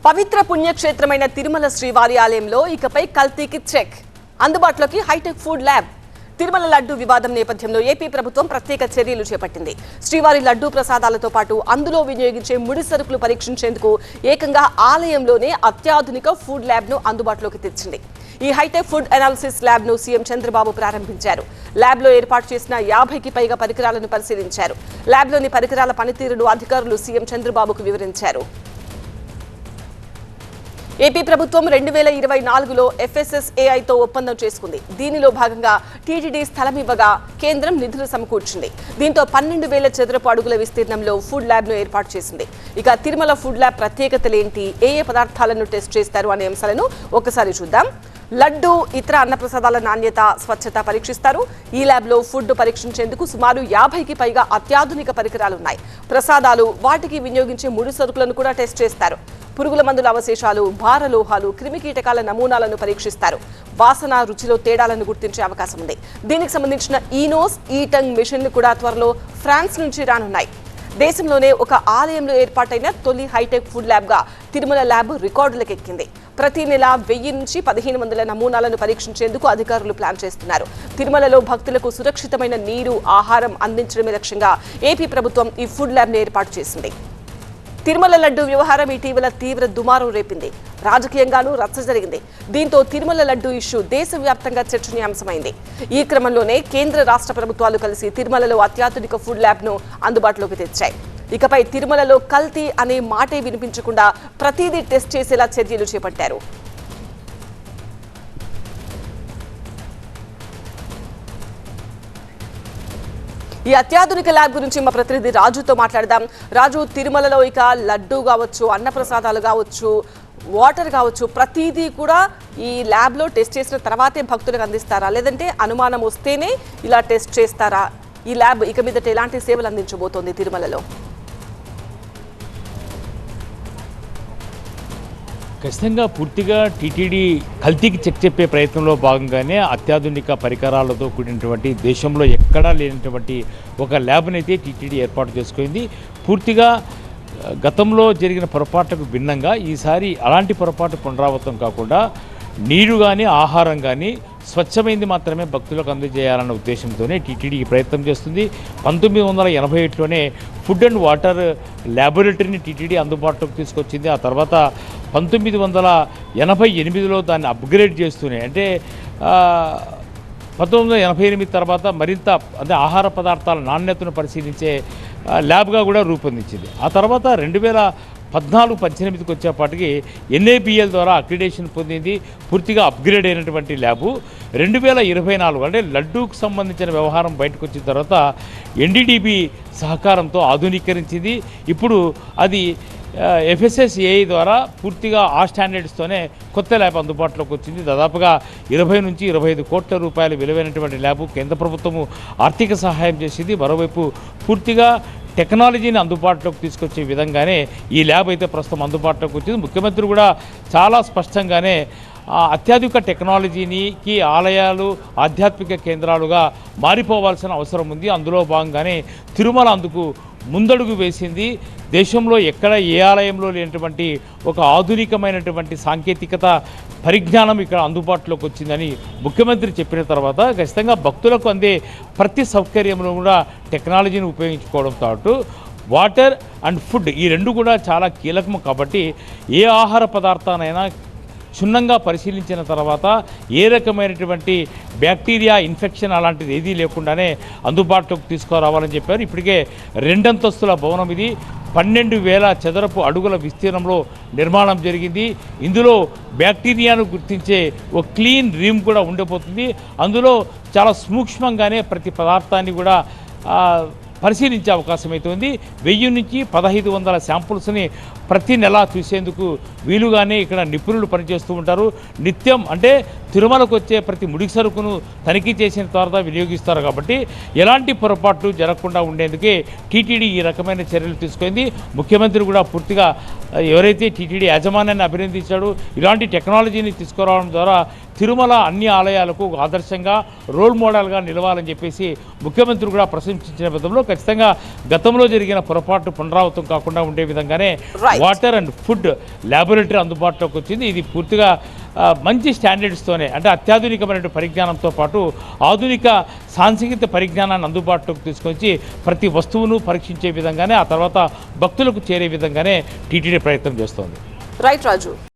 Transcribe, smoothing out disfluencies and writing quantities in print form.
పవిత్ర పుణ్యక్షేత్రమైన తిరుమల శ్రీవారి ఆలయంలో ఇకపై కల్తీకి చెక్. అందుబాటులోకి hi tech food lab. Tirumala laddu వివాదం నేపథ్యంలో ఏపీ ప్రభుత్వం ప్రత్యేక చర్యలు చేపట్టింది. శ్రీవారి లడ్డు ప్రసాదాలతో పాటు అందులో వినియోగించే ముడి సరుకులు పరీక్షించేందుకు ఏకంగా ఆలయంలోనే అత్యాధునిక ఫుడ్ ల్యాబ్ ను అందుబాటులోకి తెచ్చింది. ఈ హైటెక్ ఫుడ్ అనాలిసిస్ ల్యాబ్ ను సీఎం చంద్రబాబు ప్రారంభించారు. ల్యాబ్ లో ఏర్పాటు చేసిన 50కి పైగా పరికరాలను పరిశీలించారు. ల్యాబ్ లోని పరికరాల పనితీరును అధికారులు సీఎం చంద్రబాబుకు వివరించారు. ఏపీ ప్రభుత్వం 2024లో FSSAIతో ఒప్పందం చేసుకుంది. దీనిలో భాగంగా టీటీడీ స్థలం ఇవ్వగా కేంద్రం నిధులు సమకూర్చింది. దీంతో 12,000 చదరపు అడుగుల విస్తీర్ణంలో ఫుడ్ ల్యాబ్ ను ఏర్పాటు చేసింది. ఇక తిరుమల ఫుడ్ ల్యాబ్ ప్రత్యేకతలేంటి, ఏ పదార్థాలను టెస్ట్ చేస్తారు అనే అంశాలను ఒకసారి చూద్దాం. లడ్డు, ఇతర అన్నప్రసాదాల నాణ్యత, స్వచ్ఛత పరీక్షిస్తారు. ఈ ల్యాబ్ లో ఫుడ్ పరీక్షించేందుకు సుమారు 50కి పైగా అత్యాధునిక పరికరాలున్నాయి. ప్రసాదాలు, వాటికి వినియోగించే ముడి సరుకులను కూడా టెస్ట్ చేస్తారు. పురుగుల మందుల అవశేషాలు, భారలోహాలు, క్రిమికీటకాల నమూనాలను పరీక్షిస్తారు. వాసన, రుచిలో తేడాలను గుర్తించే అవకాశం ఉంది. దీనికి సంబంధించిన ఈనోస్, ఈటంగ్ మిషన్లు కూడా త్వరలో ఫ్రాన్స్ నుంచి రానున్నాయి. దేశంలోనే ఒక ఆలయంలో ఏర్పాటైన తొలి హైటెక్ ఫుడ్ ల్యాబ్ గా తిరుమల ల్యాబ్ రికార్డులకెక్కింది. ప్రతి నెల 1000 నుంచి 1500 నమూనాలను పరీక్షించేందుకు అధికారులు ప్లాన్ చేస్తున్నారు. తిరుమలలో భక్తులకు సురక్షితమైన నీరు, ఆహారం అందించడమే లక్ష్యంగా ఏపీ ప్రభుత్వం ఈ ఫుడ్ ల్యాబ్ ను ఏర్పాటు చేసింది. తిరుమల లడ్డు వ్యవహారం ఇటీవల తీవ్ర దుమారం రేపింది. రాజకీయంగానూ రచ్చ జరిగింది. దీంతో తిరుమల లడ్డు ఇష్యూ దేశవ్యాప్తంగా చర్చనీయాంశమైంది. ఈ క్రమంలోనే కేంద్ర రాష్ట్ర ప్రభుత్వాలు కలిసి తిరుమలలో అత్యాధునిక ఫుడ్ ల్యాబ్ ను అందుబాటులోకి తెచ్చాయి. ఇకపై తిరుమలలో కల్తీ అనే మాటే వినిపించకుండా ప్రతిదీ టెస్ట్ చేసేలా చర్యలు చేపట్టారు. ఈ అత్యాధునిక ల్యాబ్ గురించి మా ప్రతినిధి రాజుతో మాట్లాడదాం. రాజు, తిరుమలలో ఇక లడ్డు కావచ్చు, అన్నప్రసాదాలు కావచ్చు, వాటర్ కావచ్చు, ప్రతిదీ కూడా ఈ ల్యాబ్ లో టెస్ట్ చేసిన తర్వాతే భక్తులకు అందిస్తారా, లేదంటే అనుమానం వస్తేనే ఇలా టెస్ట్ చేస్తారా? ఈ ల్యాబ్ ఇక మీదట ఎలాంటి సేవలు అందించబోతోంది తిరుమలలో? ఖచ్చితంగా పూర్తిగా టీటీడీ కల్తీకి చెక్ చెప్పే ప్రయత్నంలో భాగంగానే అత్యాధునిక పరికరాలతో కూడినటువంటి దేశంలో ఎక్కడా లేనటువంటి ఒక ల్యాబ్ని అయితే టీటీడీ ఏర్పాటు చేసుకుంది. పూర్తిగా గతంలో జరిగిన పొరపాట్లకు భిన్నంగా ఈసారి అలాంటి పొరపాటు పునరావృతం కాకుండా నీరు కానీ, ఆహారం కానీ స్వచ్ఛమైంది మాత్రమే భక్తులకు అందజేయాలన్న ఉద్దేశంతోనే టీటీడీ ప్రయత్నం చేస్తుంది. 1981లోనే ఫుడ్ అండ్ వాటర్ ల్యాబొరేటరీని టీటీడీ అందుబాటులోకి తీసుకొచ్చింది. ఆ తర్వాత 1988లో దాన్ని అప్గ్రేడ్ చేస్తూనే, అంటే 1988 తర్వాత మరింత అంటే ఆహార పదార్థాల నాణ్యతను పరిశీలించే ల్యాబ్గా కూడా రూపొందించింది. ఆ తర్వాత 2014-18కి వచ్చేపాటికి NABL ద్వారా అక్రిడేషన్ పొందింది. పూర్తిగా అప్గ్రేడ్ అయినటువంటి ల్యాబు 2024 అంటే లడ్డూకు సంబంధించిన వ్యవహారం బయటకు వచ్చిన తర్వాత NDDB సహకారంతో ఆధునీకరించింది. ఇప్పుడు అది FSSAI ద్వారా పూర్తిగా ఆ స్టాండర్డ్స్తోనే కొత్త ల్యాబ్ అందుబాటులోకి వచ్చింది. దాదాపుగా 20 నుంచి 25 కోట్ల రూపాయలు విలువైనటువంటి ల్యాబు కేంద్ర ప్రభుత్వము ఆర్థిక సహాయం చేసింది. మరోవైపు పూర్తిగా టెక్నాలజీని అందుబాటులోకి తీసుకొచ్చే విధంగానే ఈ ల్యాబ్ అయితే ప్రస్తుతం అందుబాటులోకి వచ్చింది. ముఖ్యమంత్రి కూడా చాలా స్పష్టంగానే అత్యాధునిక టెక్నాలజీకి ఆలయాలు ఆధ్యాత్మిక కేంద్రాలుగా మారిపోవాల్సిన అవసరం ఉంది. అందులో భాగంగానే తిరుమల అందుకు ముందడుగు వేసింది. దేశంలో ఎక్కడ ఏ ఆలయంలో లేనటువంటి ఒక ఆధునికమైనటువంటి సాంకేతికత పరిజ్ఞానం ఇక్కడ అందుబాటులోకి వచ్చిందని ముఖ్యమంత్రి చెప్పిన తర్వాత ఖచ్చితంగా భక్తులకు అందే ప్రతి సౌకర్యంలో కూడా టెక్నాలజీని ఉపయోగించుకోవడంతో పాటు వాటర్ అండ్ ఫుడ్ ఈ రెండు కూడా చాలా కీలకం. కాబట్టి ఏ ఆహార పదార్థానైనా క్షుణ్ణంగా పరిశీలించిన తర్వాత ఏ రకమైనటువంటి బ్యాక్టీరియా ఇన్ఫెక్షన్ అలాంటిది ఏదీ లేకుండానే అందుబాటులోకి తీసుకురావాలని చెప్పారు. ఇప్పటికే 2 అంతస్తుల భవనం ఇది. 12,000 చదరపు అడుగుల విస్తీర్ణంలో నిర్మాణం జరిగింది. ఇందులో బ్యాక్టీరియాను గుర్తించే ఒక క్లీన్ రూమ్ కూడా ఉండబోతుంది. అందులో చాలా సూక్ష్మంగానే ప్రతి పదార్థాన్ని కూడా పరిశీలించే అవకాశం అయితే ఉంది. 1000 నుంచి 1500 శాంపుల్స్ని ప్రతి నెల చూసేందుకు వీలుగానే ఇక్కడ నిపుణులు పనిచేస్తూ ఉంటారు. నిత్యం అంటే తిరుమలకు వచ్చే ప్రతి ముడి సరుకును తనిఖీ చేసిన తర్వాత వినియోగిస్తారు. కాబట్టి ఎలాంటి పొరపాట్లు జరగకుండా ఉండేందుకే టీటీడీ ఈ రకమైన చర్యలు తీసుకుంది. ముఖ్యమంత్రి కూడా పూర్తిగా ఎవరైతే టీటీడీ యాజమాన్యాన్ని అభినందించాడో ఇలాంటి టెక్నాలజీని తీసుకురావడం ద్వారా తిరుమల అన్ని ఆలయాలకు ఆదర్శంగా రోల్ మోడల్గా నిలవాలని చెప్పేసి ముఖ్యమంత్రి కూడా ప్రశంసించిన విధంలో ఖచ్చితంగా గతంలో జరిగిన పొరపాటు పునరావృతం కాకుండా ఉండే విధంగానే వాటర్ అండ్ ఫుడ్ ల్యాబొరేటరీ అందుబాటులోకి వచ్చింది. ఇది పూర్తిగా మంచి స్టాండర్డ్స్తోనే, అంటే అత్యాధునికమైన పరిజ్ఞానంతో పాటు ఆధునిక సాంకేతిక పరిజ్ఞానాన్ని అందుబాటులోకి తీసుకొచ్చి ప్రతి వస్తువును పరీక్షించే విధంగానే, ఆ తర్వాత భక్తులకు చేరే విధంగానే టీటీడీ ప్రయత్నం చేస్తోంది. రైట్ రాజు.